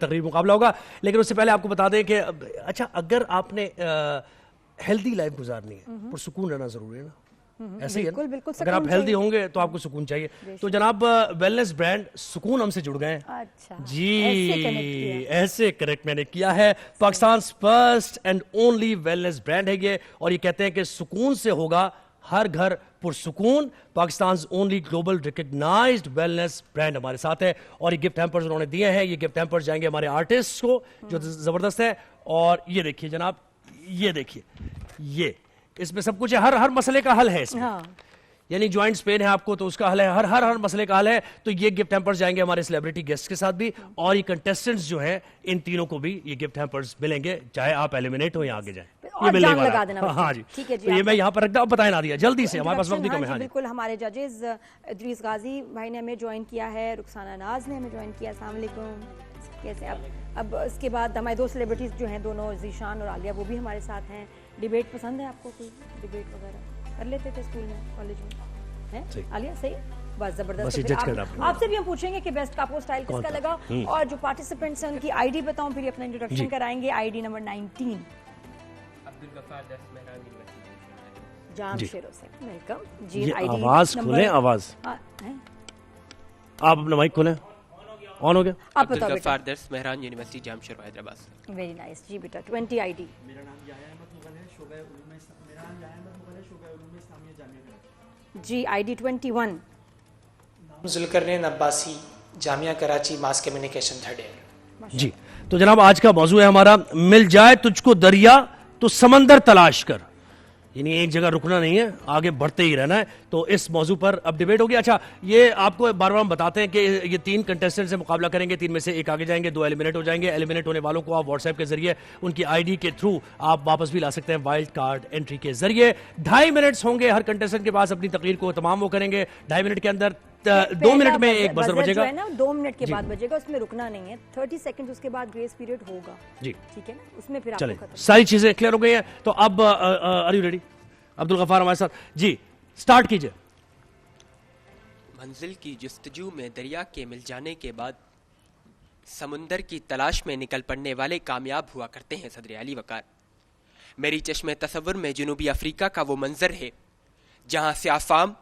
تقریب مقابلہ ہوگا، لیکن اس سے پہلے آپ کو بتا دیں کہ اچھا اگر آپ نے ہیلدی لائف گزارنی ہے پرسکون رہنا ضروری ہے نا، ایسے ہی ہے نا، اگر آپ ہیلدی ہوں گے تو آپ کو سکون چاہیے. تو جناب ویلنس برانڈ سکون ہم سے جڑ گئے ہیں. جی ایسے کریکٹ میں نے کیا ہے. Pakistan first and only wellness brand ہے یہ، اور یہ کہتے ہیں کہ سکون سے ہوگا ہر گھر پرسکون. Pakistan's only global recognized wellness brand ہمارے ساتھ ہے، اور یہ گفٹ ہیمپرز انہوں نے دیے ہیں. یہ گفٹ ہیمپرز جائیں گے ہمارے آرٹسٹ کو جو زبردست ہے. اور یہ دیکھیے جناب، یہ دیکھیے، یہ اس میں سب کچھ ہے، ہر مسئلے کا حل ہے اس میں. یعنی جوائنٹس پین ہے آپ کو تو اس کا حل ہے، ہر مسئلے کا حل ہے. تو یہ گفٹ ہیمپرز جائیں گے ہمارے سیلیبریٹی گیسٹ کے ساتھ بھی، اور یہ کنٹیسٹنٹس جو ہیں ان تینوں کو بھی یہ گفٹ ہیمپرز ملیں گے، چاہے آپ ایلیمنیٹ ہو یا آگے جائیں. اور جان لگا دینا. ہاں جی، تو یہ میں یہاں پر رکھتا ہوں. بتائیں نادیہ جلدی سے، ہمارے پاس وقت بھی کم ہے. ہاں بالکل، ہمارے ججز ادریس غازی بھائی نے ہمیں جوائن کیا ہے، رخسانہ ناز نے ہمیں جوائن کیا. السلام علیکم. کیسے اب اس کے بعد ہمارے دو سیلیبریٹیز جو ہیں دونوں، ذیشان اور عالیہ، وہ بھی ہمارے ساتھ ہیں. ڈیبیٹ پسند ہے آپ کو؟ کوئی ڈیبیٹ وغیرہ کر لیتے تھے اسکول میں، کالج میں؟ عالیہ صحیح، بس زبردست. آپ سے بھی ہم پوچھیں گے کہ بیسٹ کاپو اسٹائل کس کا لگا، اور جو پارٹیسپینٹس ہیں ان کی آئی ڈی بتاؤں، پھر اپنا انٹروڈکشن کرائیں گے. آئی ڈی نمبر 19 جام شیرو سے ویلکم جی. آواز کھولیں، آواز آپ اپنا مائک کھولیں. آن ہو گیا. آپ بتاؤ بیٹا. فاردرس Mehran university Jamshoro Hyderabad. Very nice جی بیٹا. 20 آئی ڈی. میرا نام یحییٰ احمد مغل ہے، شعبہ علوم اسلامیہ جامعہ جی. آئی ڈی 21 ذوالقرنین عباسی، جامعہ Karachi, mass communication third year. جی تو جناب آج کا موضوع ہے ہمارا مل جائے تجھ کو دریا تو سمندر تلاش کر. یعنی ایک جگہ رکنا نہیں ہے، آگے بڑھتے ہی رہنا ہے. تو اس موضوع پر اب ڈیبیٹ ہوگی. اچھا یہ آپ کو بار بار ہم بتاتے ہیں کہ یہ 3 کنٹیسٹنٹ سے مقابلہ کریں گے، 3 میں سے ایک آگے جائیں گے، 2 ایلیمنیٹ ہو جائیں گے. ایلیمنیٹ ہونے والوں کو آپ واٹس ایپ کے ذریعے ان کی آئی ڈی کے تھرو آپ واپس بھی لا سکتے ہیں وائلڈ کارڈ انٹری کے ذریعے. 2.5 منٹس ہوں گے ہر کنٹیسٹنٹ کے پاس اپنی تقریر کو تمام وہ کریں گے. 2.5 منٹ کے اندر 2 منٹ میں ایک بزر بجے گا. 2 منٹ کے بعد بجے گا، اس میں رکنا نہیں ہے. 30 سیکنڈ اس کے بعد گریس پیریڈ ہوگا. جی ٹھیک ہے نا، اس میں پھر آپ چلیں کو ختم. ساری چیزیں کلیئر ہو گئی ہیں. تو اب آر یو ریڈی؟ عبدالغفار ہمارے ساتھ جی، سٹارٹ کیجئے. منزل کی جستجو میں دریا کے مل جانے کے بعد سمندر کی تلاش میں نکل پڑنے والے کامیاب ہوا کرتے ہیں صدر علی وقار. میری چشم تصور میں جنوبی افریقہ کا وہ منظر ہے جہاں سیاہ فام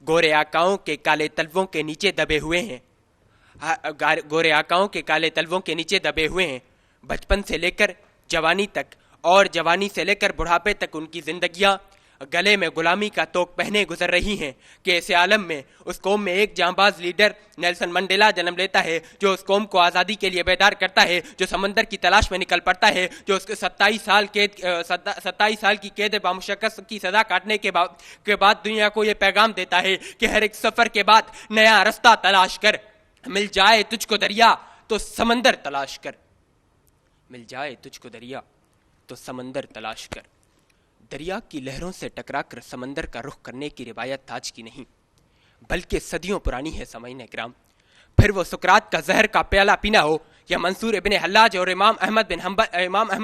گورے آقاؤں کے کالے تلووں کے نیچے دبے ہوئے ہیں. گورے آقاؤں کے کالے تلووں کے نیچے دبے ہوئے ہیں. بچپن سے لے کر جوانی تک اور جوانی سے لے کر بڑھاپے تک ان کی زندگیاں گلے میں غلامی کا توق پہنے گزر رہی ہیں کہ ایسے عالم میں اس قوم میں ایک جانباز لیڈر نیلسن منڈیلا جنم لیتا ہے، جو اس قوم کو آزادی کے لیے بیدار کرتا ہے، جو سمندر کی تلاش میں نکل پڑتا ہے، جو اس کے 27 سال کی قید بامشقت کی سزا کاٹنے کے بعد دنیا کو یہ پیغام دیتا ہے کہ ہر ایک سفر کے بعد نیا رستہ تلاش کر. مل جائے تجھ کو دریا تو سمندر تلاش کر. مل جائے تجھ کو دریا تو سمندر تلاش کر. دریا کی لہروں سے ٹکرا کر سمندر کا رخ کرنے کی روایت آج کی نہیں بلکہ صدیوں پرانی ہے. سامعین اکرام، پھر وہ سقراط کا زہر کا پیالہ پینا ہو یا منصور ابن حلاج اور امام احمد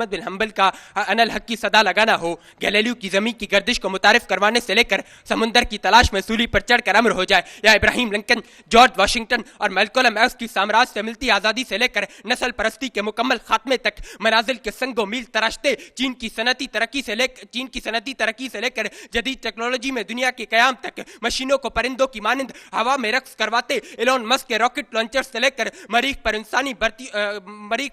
بن حنبل کا انا الحق کی صدا لگانا ہو، گیلیلیو کی زمین کی گردش کو متعارف کروانے سے لے کر سمندر کی تلاش میں سولی پر چڑھ کر امر ہو جائے، یا ابراہیم لنکن، جارج واشنگٹن اور مالکولم ایکس کی سامراج سے ملتی آزادی سے لے کر نسل پرستی کے مکمل خاتمے تک منازل کے سنگ و میل تراشتے چین کی صنعتی ترقی سے لے کر جدید ٹیکنالوجی میں دنیا کے قیام تک مشینوں کو پرندوں کی مانند ہوا میں رقص کرواتے ایلون مسک کے راکٹ لانچر سے لے کر مریخ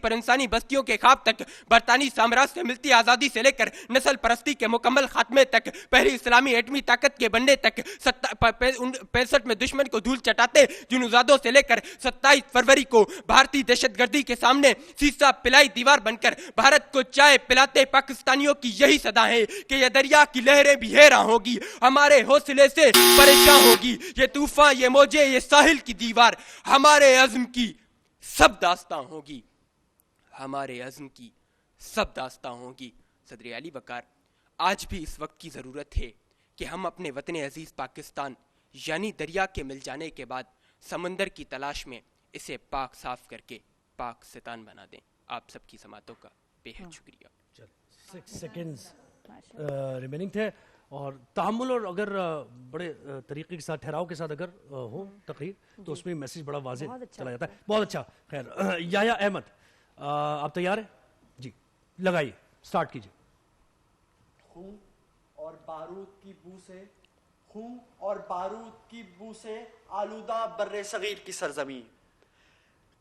پر انسانی بستیوں کے خواب تک، برطانوی سامراج سے ملتی آزادی سے لے کر نسل پرستی کے مکمل خاتمے تک، پہلی اسلامی ایٹمی طاقت کے بننے تک، 65 میں دشمن کو دھول چٹاتے جنوزادوں سے لے کر 27 فروری کو بھارتی دہشت گردی کے سامنے سیسا پلائی دیوار بن کر بھارت کو چائے پلاتے پاکستانیوں کی یہی صدا ہے کہ یہ دریا کی لہریں بھی حیران ہوگی، ہمارے حوصلے سے پریشان ہوگی. یہ طوفان، یہ موجیں، یہ ساحل کی دیوار ہمارے عزم کی سب داستاں ہوگی. ہمارے عزم کی سب داستاں ہوگی. صدر علی وقار، آج بھی اس وقت کی ضرورت ہے کہ ہم اپنے وطن عزیز پاکستان یعنی دریا کے مل جانے کے بعد سمندر کی تلاش میں اسے پاک صاف کر کے پاک ستان بنا دیں. آپ سب کی سماعتوں کا بے حد شکریہ. 6 سیکنڈز ریمیننگ تھے، اور تحمل اور اگر بڑے طریقے کے ساتھ ٹھہراؤ کے ساتھ اگر ہو تقریر تو اس میں میسیج بڑا واضح چلا جاتا ہے. بہت اچھا. خیر یحییٰ احمد آپ تیار ہیں؟ جی لگائیے، سٹارٹ کیجیے. خون اور بارود کی بو سے، خون اور بارود کی بو سے آلودہ بر صغیر کی سرزمین،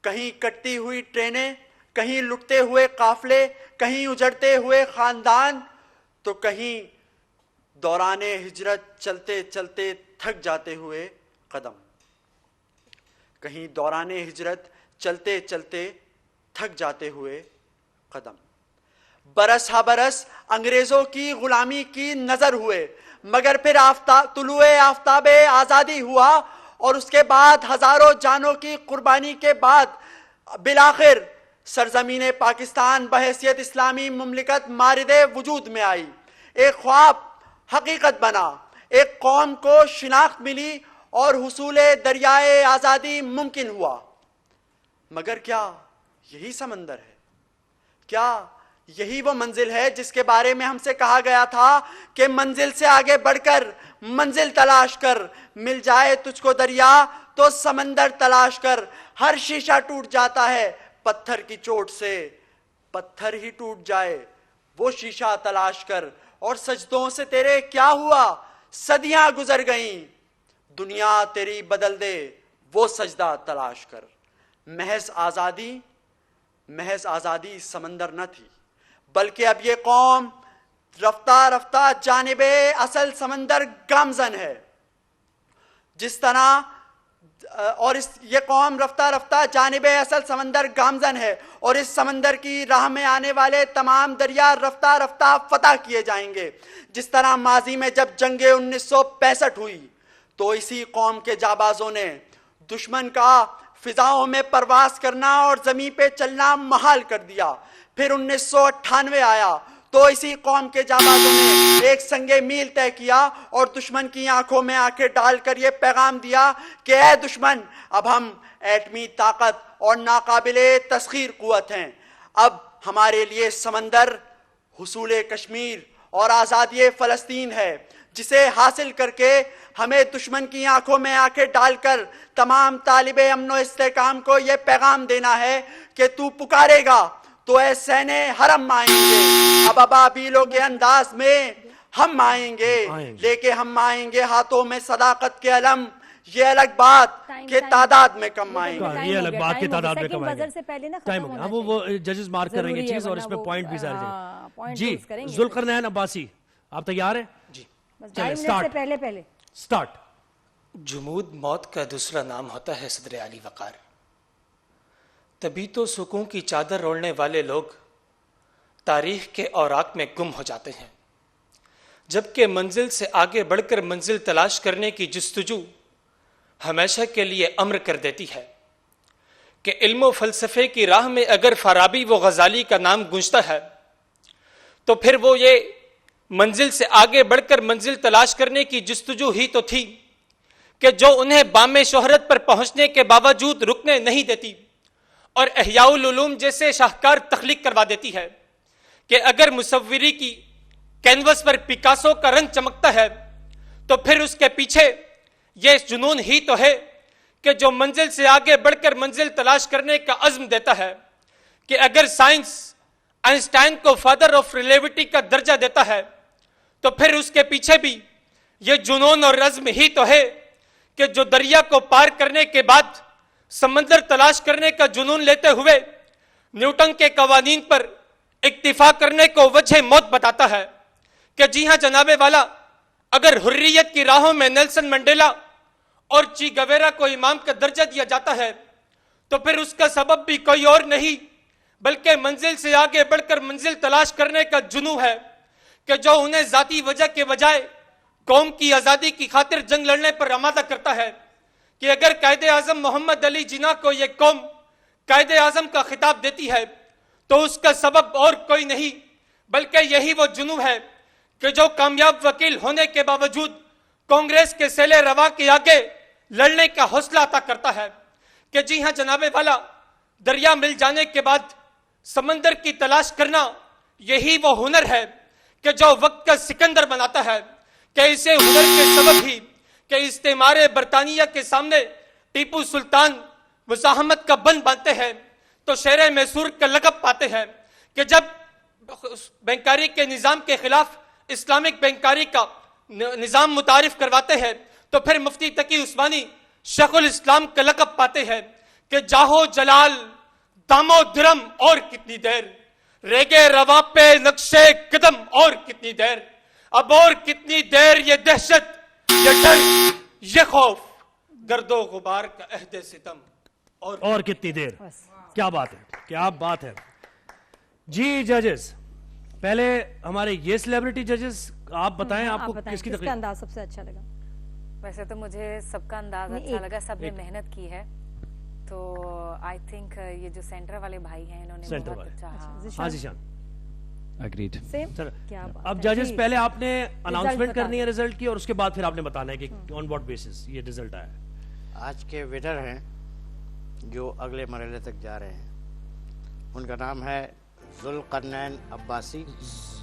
کہیں کٹتی ہوئی ٹرینیں، کہیں لٹتے ہوئے قافلے، کہیں اجڑتے ہوئے خاندان، تو کہیں دوران ہجرت چلتے چلتے تھک جاتے ہوئے قدم، کہیں دوران ہجرت چلتے چلتے تھک جاتے ہوئے قدم. برس ہا برس انگریزوں کی غلامی کی نظر ہوئے، مگر پھر طلوع آفتاب آزادی ہوا، اور اس کے بعد ہزاروں جانوں کی قربانی کے بعد بالآخر سرزمین پاکستان بحیثیت اسلامی مملکت مارد وجود میں آئی. ایک خواب حقیقت بنا، ایک قوم کو شناخت ملی اور حصول دریائے آزادی ممکن ہوا. مگر کیا یہی سمندر ہے؟ کیا یہی وہ منزل ہے جس کے بارے میں ہم سے کہا گیا تھا کہ منزل سے آگے بڑھ کر منزل تلاش کر، مل جائے تجھ کو دریا تو سمندر تلاش کر. ہر شیشہ ٹوٹ جاتا ہے پتھر کی چوٹ سے، پتھر ہی ٹوٹ جائے وہ شیشہ تلاش کر. اور سجدوں سے تیرے کیا ہوا؟ صدیاں گزر گئیں، دنیا تیری بدل دے وہ سجدہ تلاش کر. محض آزادی سمندر نہ تھی، بلکہ اب یہ قوم رفتہ رفتہ جانب اصل سمندر گامزن ہے. جس طرح یہ قوم رفتہ رفتہ جانب اصل سمندر گامزن ہے، اور اس سمندر کی راہ میں آنے والے تمام دریا رفتہ رفتہ فتح کیے جائیں گے. جس طرح ماضی میں جب جنگ 1965 ہوئی تو اسی قوم کے جابازوں نے دشمن کا فضاؤں میں پرواز کرنا اور زمین پہ چلنا محال کر دیا. پھر 1998 آیا تو اسی قوم کے جابازوں نے ایک سنگ میل طے کیا اور دشمن کی آنکھوں میں آنکھیں ڈال کر یہ پیغام دیا کہ اے دشمن، اب ہم ایٹمی طاقت اور ناقابل تسخیر قوت ہیں. اب ہمارے لیے سمندر حصول کشمیر اور آزادی فلسطین ہے، جسے حاصل کر کے ہمیں دشمن کی آنکھوں میں آنکھیں ڈال کر تمام طالب امن و استحکام کو یہ پیغام دینا ہے کہ تو پکارے گا تو اے سینے حرم آئیں گے. اب ابابیلوں کے انداز میں ہم آئیں گے، لیکن ہم آئیں گے ہاتھوں میں صداقت کے علم. یہ الگ بات کہ تعداد میں کم آئیں گے. یہ الگ بات کہ تعداد میں کم آئیں گے. ٹائم ہو گیا. وہ ججز مارک کر رہیں گے چیز، اور اس پہ پوائنٹ بھی سارے. جی ذوالقرنین عباسی، آپ تیار ہیں؟ جی چلیں سٹارٹ. جمود موت کا دوسرا نام ہوتا ہے صدر علی وقار. تبھی تو سکون کی چادر اوڑھنے والے لوگ تاریخ کے اوراق میں گم ہو جاتے ہیں، جبکہ منزل سے آگے بڑھ کر منزل تلاش کرنے کی جستجو ہمیشہ کے لیے امر کر دیتی ہے کہ علم و فلسفے کی راہ میں اگر فارابی و غزالی کا نام گونجتا ہے تو پھر وہ یہ منزل سے آگے بڑھ کر منزل تلاش کرنے کی جستجو ہی تو تھی کہ جو انہیں بام شہرت پر پہنچنے کے باوجود رکنے نہیں دیتی اور احیاء العلوم جیسے شاہکار تخلیق کروا دیتی ہے کہ اگر مصوری کی کینوس پر پکاسو کا رنگ چمکتا ہے تو پھر اس کے پیچھے یہ جنون ہی تو ہے کہ جو منزل سے آگے بڑھ کر منزل تلاش کرنے کا عزم دیتا ہے کہ اگر سائنس آئنسٹائن کو فادر آف ریلیویٹی کا درجہ دیتا ہے تو پھر اس کے پیچھے بھی یہ جنون اور عزم ہی تو ہے کہ جو دریا کو پار کرنے کے بعد سمندر تلاش کرنے کا جنون لیتے ہوئے نیوٹن کے قوانین پر اکتفا کرنے کو وجہ موت بتاتا ہے کہ جی ہاں جناب والا، اگر حریت کی راہوں میں نیلسن منڈیلا اور چی گویرا کو امام کا درجہ دیا جاتا ہے تو پھر اس کا سبب بھی کوئی اور نہیں بلکہ منزل سے آگے بڑھ کر منزل تلاش کرنے کا جنون ہے کہ جو انہیں ذاتی وجہ کے بجائے قوم کی آزادی کی خاطر جنگ لڑنے پر آمادہ کرتا ہے کہ اگر قائد اعظم محمد علی جناح کو یہ قوم قائد اعظم کا خطاب دیتی ہے تو اس کا سبب اور کوئی نہیں بلکہ یہی وہ جنون ہے کہ جو کامیاب وکیل ہونے کے باوجود کانگریس کے سیلے روا کے آگے لڑنے کا حوصلہ عطا کرتا ہے کہ جی ہاں جناب والا، دریا مل جانے کے بعد سمندر کی تلاش کرنا یہی وہ ہنر ہے کہ جو وقت کا سکندر بناتا ہے کہ اسے ہنر کے سبب ہی کہ استعمار برطانیہ کے سامنے ٹیپو سلطان مزاحمت کا بند باندھتے ہیں تو شیر میسور کا لقب پاتے ہیں کہ جب بینکاری کے نظام کے خلاف اسلامک بینکاری کا نظام متعارف کرواتے ہیں تو پھر مفتی تقی عثمانی شیخ الاسلام کا لقب پاتے ہیں کہ جاہو جلال دامو درم اور کتنی دیر، ریگے روا پہ نقشے قدم اور کتنی دیر، اب اور کتنی دیر یہ دہشت، یہ ڈر، یہ خوف، گرد و غبار کا عہد ستم اور کتنی دیر. کیا بات ہے، کیا بات ہے. جی ججز، پہلے ہمارے یہ سیلیبریٹی ججز آپ بتائیں آپ کو کس کی کا تقریر انداز سب سے اچھا لگا؟ ویسے تو مجھے سب کا انداز اچھا لگا، سب نے محنت کی ہے، تو آئی تھنک یہ جو سینٹر والے بھائی ہیں انہوں نے سینٹر بہت والے. اچھا. ہاں ذیشان. Agreed. سر کیا بات اب ہے ججز جی. پہلے آپ نے اناؤنسمنٹ بتا کرنی ہے رزلٹ کی، اور اس کے بعد پھر آپ نے بتانا ہے کہ آن واٹ بیسس یہ رزلٹ آیا ہے. آج کے ونر ہیں جو اگلے مرحلے تک جا رہے ہیں، ان کا نام ہے Zulqarnain Abbasi.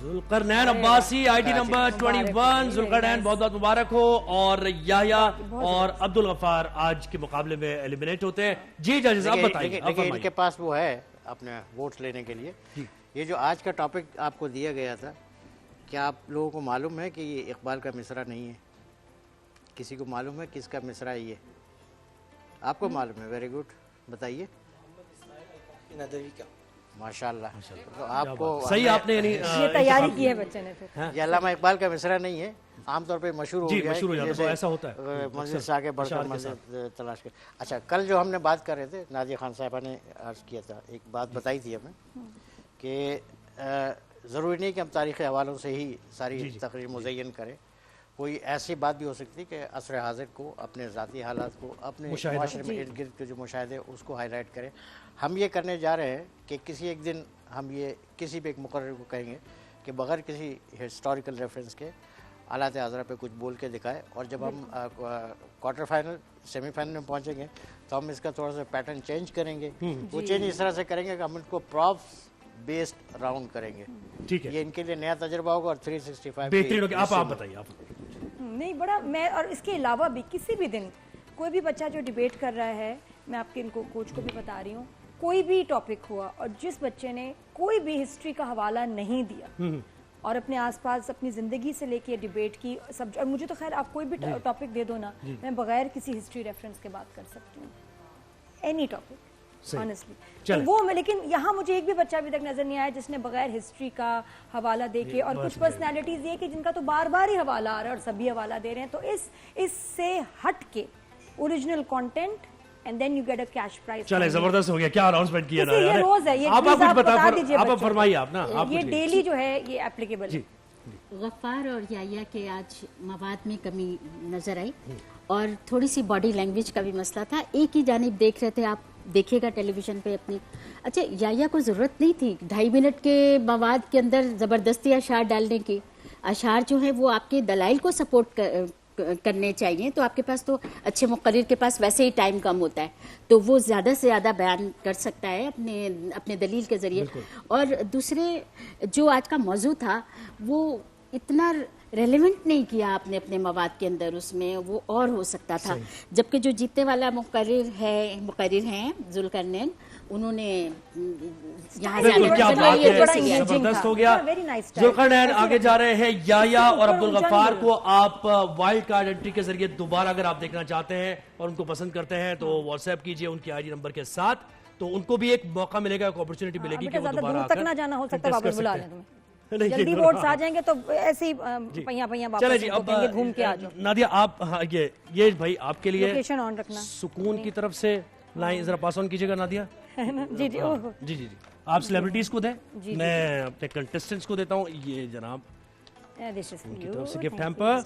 Zulqarnain Abbasi I T number 21. Zulqarnain بہت بہت مبارک ہو. اور یحییٰ اور عبدالغفار آج کے مقابلے میں ایلیمنیٹ ہوتے ہیں. جی ججز آپ بتائیے. لیکن ان کے پاس وہ ہے اپنے ووٹس لینے کے لیے. یہ جو آج کا ٹاپک آپ کو دیا گیا تھا، کیا آپ لوگوں کو معلوم ہے کہ یہ اقبال کا مصرع نہیں ہے؟ کسی کو معلوم ہے کس کا مصرع ہے یہ؟ آپ کو معلوم ہے؟ ویری گڈ، بتائیے. ندوی کا. ماشاءاللہ. تو آپ کو صحیح آپ نے یعنی یہ تیاری کی ہے بچے نے پھر. یہ علامہ اقبال کا مصرع نہیں ہے، عام طور پہ مشہور ہو جی گیا ہے مشہور ہو کہ جاتا ہے، جیسے ایسا ہوتا ہے منزل سے آگے بڑھ کر منزل تلاش کر. اچھا، کل جو ہم نے بات کر رہے تھے، نادیہ خان صاحبہ نے عرض کیا تھا، ایک بات بتائی تھی ہمیں کہ ضروری نہیں کہ ہم تاریخی حوالوں سے ہی ساری تقریر مزین کریں. کوئی ایسی بات بھی ہو سکتی کہ عصر حاضر کو، اپنے ذاتی حالات کو، اپنے معاشرے میں ارد گرد کے جو مشاہدے اس کو ہائی لائٹ کریں. ہم یہ کرنے جا رہے ہیں کہ کسی ایک دن ہم یہ کسی بھی ایک مقرر کو کہیں گے کہ بغیر کسی ہسٹوریکل ریفرنس کے حالات حاضرہ پہ کچھ بول کے دکھائے. اور جب ہم کوارٹر فائنل سیمی فائنل میں پہنچیں گے تو ہم اس کا تھوڑا سا پیٹرن چینج کریں گے. وہ چینج اس طرح سے کریں گے کہ ہم ان کو پراپس بیسڈ راؤنڈ کریں گے. ٹھیک ہے، یہ ان کے لیے نیا تجربہ ہوگا اور 365 بہترین ہوگا. آپ بتائیے. آپ نہیں بڑا میں، اور اس کے علاوہ بھی کسی بھی دن کوئی بھی بچہ جو ڈیبیٹ کر رہا ہے، میں آپ کے ان کو کوچ کو بھی بتا رہی ہوں، کوئی بھی ٹاپک ہوا اور جس بچے نے کوئی بھی ہسٹری کا حوالہ نہیں دیا اور اپنے آس پاس اپنی زندگی سے لے کے ڈیبیٹ کی سب، اور مجھے تو خیر آپ کوئی بھی ٹاپک دے دو نا، میں بغیر کسی ہسٹری ریفرنس کے بات کر سکتی ہوں، اینی ٹاپک آنیسٹلی. وہ لیکن یہاں مجھے ایک بھی بچہ ابھی تک نظر نہیں آیا جس نے بغیر ہسٹری کا حوالہ دے کے، اور کچھ پرسنالٹیز یہ کہ جن کا تو بار بار ہی حوالہ آ رہا ہے اور سبھی حوالہ دے رہے ہیں. تو اس سے ہٹ کے original content and then you get a cash prize. چلے زبردست ہو گیا. کیا اناؤنسمنٹ کیا نا یہ روز ہے، یہ آپ کچھ بتا دیجیے. آپ بچوں فرمائیے. آپ نا یہ ڈیلی جو ہے یہ اپلیکیبل ہے. غفار اور یحییٰ کے آج مواد میں کمی نظر آئی اور تھوڑی سی باڈی لینگویج کا بھی مسئلہ تھا. ایک ہی جانب دیکھ رہے تھے آپ، دیکھے گا ٹیلی ویژن پہ اپنی. اچھا، یحییٰ کو ضرورت نہیں تھی 2.5 منٹ کے مواد کے اندر زبردستی اشعار ڈالنے کی. اشعار جو ہیں وہ آپ کے دلائل کو سپورٹ کرنے چاہیے. تو آپ کے پاس تو اچھے مقرر کے پاس ویسے ہی ٹائم کم ہوتا ہے تو وہ زیادہ سے زیادہ بیان کر سکتا ہے اپنے دلیل کے ذریعے. اور دوسرے جو آج کا موضوع تھا وہ اتنا ریلیونٹ نہیں کیا آپ نے اپنے مواد کے اندر، اس میں وہ اور ہو سکتا تھا. جبکہ جو جیتنے والا مقرر ہیں ذوالقرنین، انہوں نے یہاں زبردست ہو گیا. ذوالقرنین آگے جا رہے ہیں. یحییٰ اور عبدالغفار کو آپ وائلڈ کارڈ انٹری کے ذریعے دوبارہ اگر آپ دیکھنا چاہتے ہیں اور ان کو پسند کرتے ہیں تو واٹس ایپ کیجئے ان کی آئی ڈی نمبر کے ساتھ، تو ان کو بھی ایک موقع ملے گا، ایک اپورچونٹی ملے گی کہ وہ دوبارہ آ کر تک نہ جانا ہو سکتا، واپس بلا لیں تمہیں. جلدی ووٹس آ جائیں گے تو ایسے ہی پہیاں چلے جی. اب گھوم کے آ جاؤ. نادیہ آپ یہ بھائی آپ کے لیے لوکیشن آن رکھنا. سکون کی طرف سے لائیں ذرا پاس آن کیجیے گا نادیہ. جی جی جی جی. آپ سیلیبریٹیز کو دیں، میں اپنے کنٹیسٹنٹس کو دیتا ہوں. یہ جناب کی طرف سے گفٹ ہیمپر،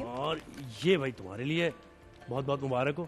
اور یہ بھائی تمہارے لیے بہت بہت مبارک ہو.